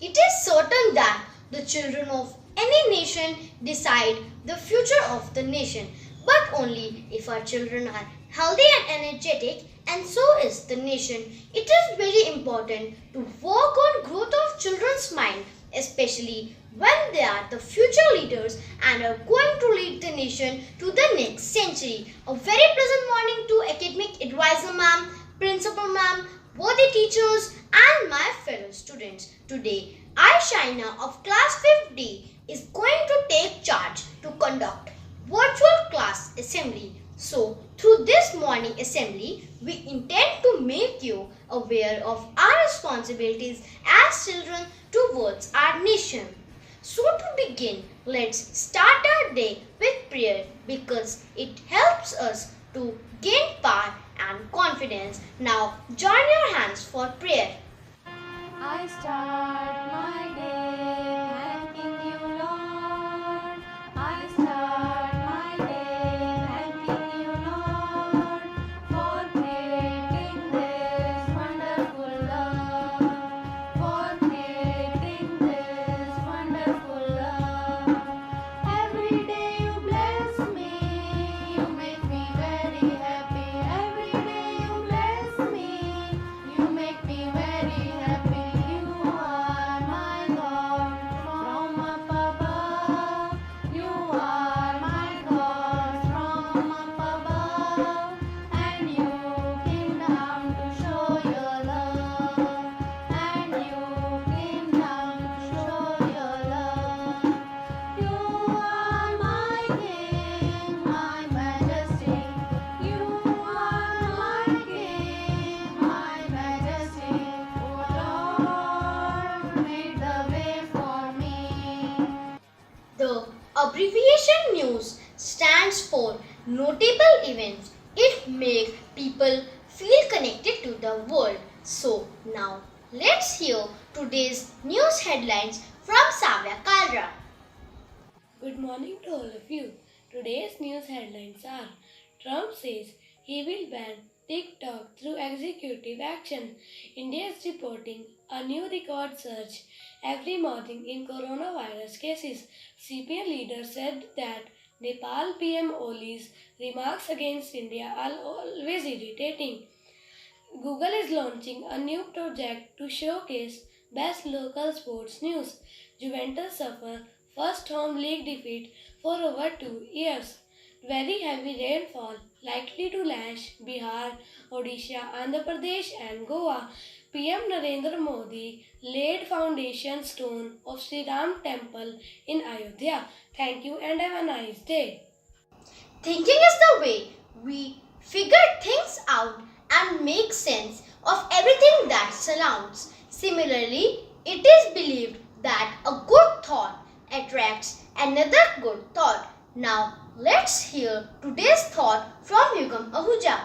It is certain that the children of any nation decide the future of the nation, but only if our children are healthy and energetic, and so is the nation. It is very important to work on growth of children's mind, especially when they are the future leaders and are going to lead the nation to the next century. A very pleasant morning to academic advisor ma'am, principal ma'am, worthy teachers and my fellow students. Today, I Shaina of class 5D is going to take charge to conduct virtual class assembly. So, through this morning assembly, we intend to make you aware of our responsibilities as children towards our nation. So to begin, let's start our day with prayer because it helps us to gain power and confidence. Now join your hands for prayer. I start my day thanking you, Lord. I start my day thanking you, Lord, for creating this wonderful love, for creating this wonderful love. Every day you bless me, you make me very happy. Every day you bless me, you make me very happy. You are my God from up above. You are my God from up above. And you came down to show your love. And you came down to show your love. You are my King, my Majesty. You are my King, my Majesty. Oh Lord, make the way for me. The abbreviation NEWS stands for Notable Events. It makes people feel connected to the world. So now let's hear today's news headlines from Savya Kalra. Good morning to all of you. Today's news headlines are: Trump says he will ban TikTok through executive action. India is reporting a new record surge every morning in coronavirus cases. CPN leader said that Nepal PM Oli's remarks against India are always irritating. Google is launching a new project to showcase best local sports news. Juventus suffer first home league defeat for over 2 years. Very heavy rainfall likely to lash Bihar, Odisha, Andhra Pradesh and Goa. PM Narendra Modi laid foundation stone of Sri Ram Temple in Ayodhya. Thank you and have a nice day. Thinking is the way we figure things out and make sense of everything that surrounds. Similarly, it is believed that a good thought attracts another good thought. Now, let's hear today's thought from Yugam Ahuja.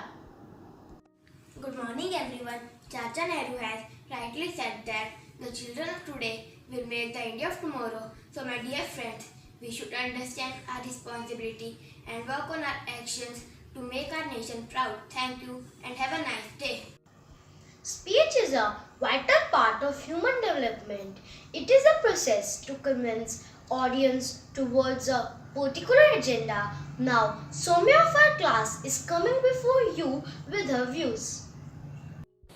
Good morning everyone. Chacha Nehru has rightly said that the children of today will make the India of tomorrow. So my dear friends, we should understand our responsibility and work on our actions to make our nation proud. Thank you and have a nice day. Speech is a vital part of human development. It is a process to convince audience towards a particular agenda. Now, Somya of our class is coming before you with her views.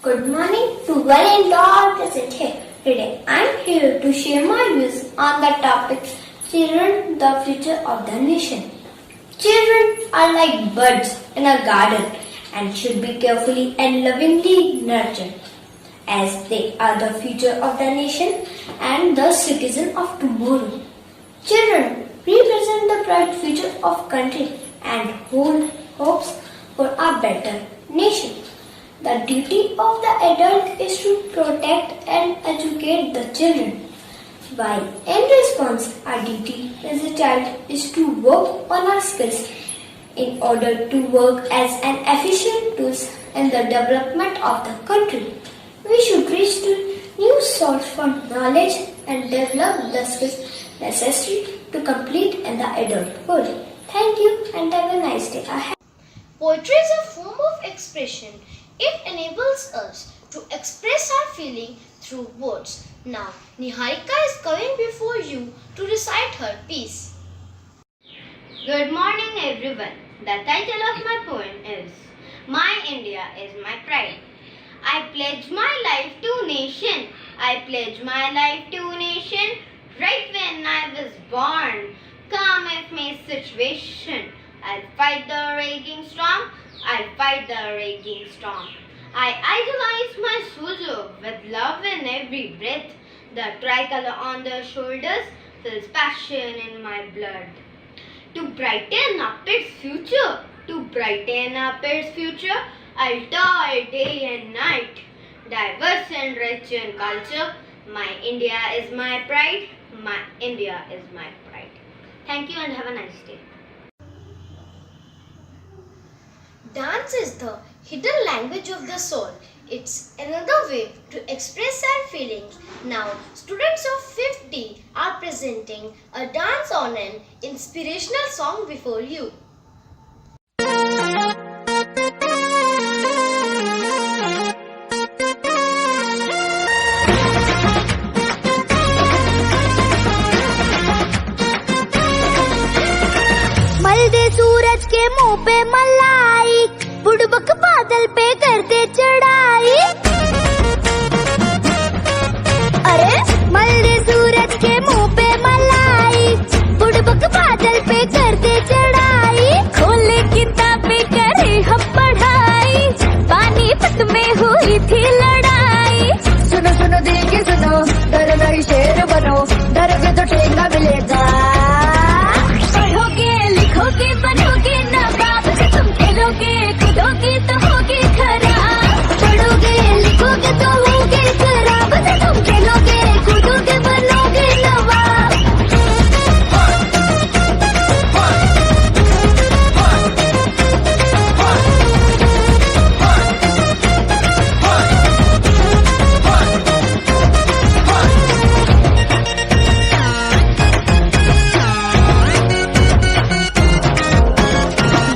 Good morning to one and all present here. Today I am here to share my views on the topic Children, the future of the nation. Children are like buds in a garden and should be carefully and lovingly nurtured, as they are the future of the nation and the citizen of tomorrow. Children represent the bright future of country and hold hopes for a better nation. The duty of the adult is to protect and educate the children, while in response our duty as a child is to work on our skills in order to work as an efficient tool in the development of the country. We should reach to new source for knowledge and develop the skills necessary to complete in the adulthood. Thank you and have a nice day ahead. Poetry is a form of expression. It enables us to express our feeling through words. Now, Niharika is coming before you to recite her piece. Good morning, everyone. The title of my poem is My India is My Pride. I pledge my life to nation. I pledge my life to nation. Right when I was born, come if may situation. I'll fight the raging storm. I'll fight the raging storm. I idolize my soldier with love in every breath. The tricolor on the shoulders fills passion in my blood. To brighten up its future, to brighten up its future, I'll toil day and night. Diverse and rich in culture, my India is my pride, my India is my pride. Thank you and have a nice day. Dance is the hidden language of the soul. It's another way to express our feelings. Now, students of 5th D are presenting a dance on an inspirational song before you. मलदे सूरज के मुंह पे मलाई, बुड़बक बादल पे करते चढ़ाई। अरे मलदे सूरज के मुंह पे मलाई, बुड़बक बादल पे करते चढ़ाई। खोले किताबें करे हम पढ़ाई, पानीपत में हुई थी लड़ाई। सुनो सुनो दिल की सुनो, डर नहीं शेर बनो, डरोगे तो ठेंगा मिलेगा। पढ़ोगे लिखोगे बनोगे नवाब, तुम खेलोगे कूदोगे तो होगे खराब। पढ़ोगे लिखोगे तो होगे खराब, तुम खेलोगे कूदोगे बनोगे नवाब।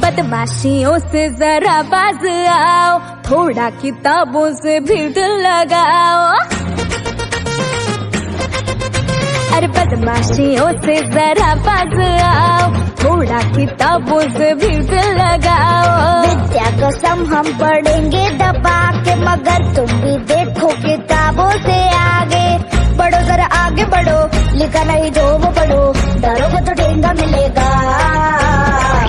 बदमाशियों से जरा बाज आओ, थोड़ा किताबों से भीड़ लगाओ। अरे बदमाशियों से जरा बाज आओ, थोड़ा किताबों से भीड़ लगाओ। विद्या कसम हम पढ़ेंगे दबा के, मगर तुम भी देखो किताबों से आगे बढ़ो, जरा आगे बढ़ो। लिखा नहीं जो वो पढ़ो, डरोगे तो ठेंगा मिलेगा।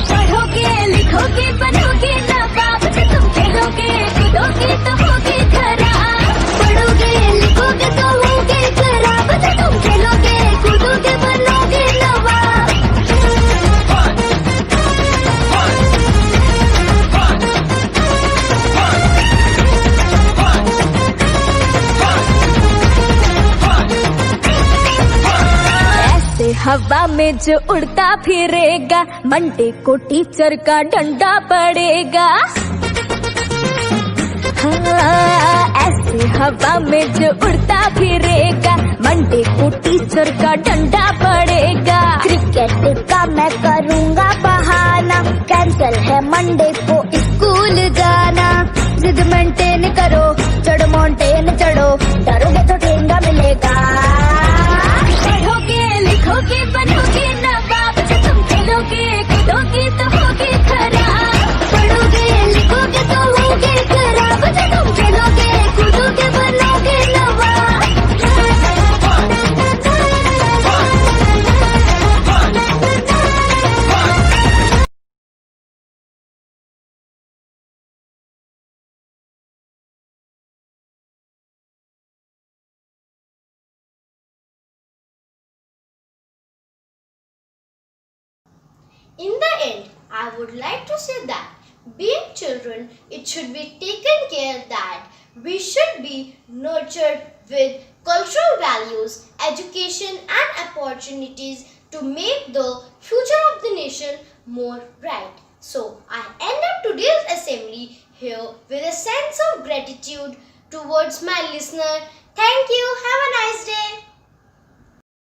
पढ़ोगे लिखोगे बनोगे नवाब, तुम खेलोगे कूदोगे तो होगे खराब। पढ़ोगे लिखोगे तो होगे खराब, तुम खेलोगे कूदोगे बनोगे नवाब। ऐसे हवा में जो उड़ता फिरेगा, मंडे को टीचर का डंडा पड़ेगा। हाँ, ऐसे हवा में जो उड़ता फिरेगा, मंडे को टीचर का डंडा पड़ेगा। क्रिकेट का मैं करूँगा बहाना, कैंसल है मंडे को स्कूल जाना। जिद मेंटेन करो, चढ़ो माउंटेन चढ़ो, डरोगे तो ठेंगा मिलेगा। पढ़ोगे लिखोगे बनोगे नवाब, तुम खेलोगे कूदोगे तो होगे खराब। पढ़ोगे लिखोगे तो होगे खराब, तुम खेलोगे कूदोगे बनोगे नवाब। In the end, I would like to say that being children, it should be taken care that we should be nurtured with cultural values, education and opportunities to make the future of the nation more bright. So, I end up today's assembly here with a sense of gratitude towards my listener. Thank you. Have a nice day.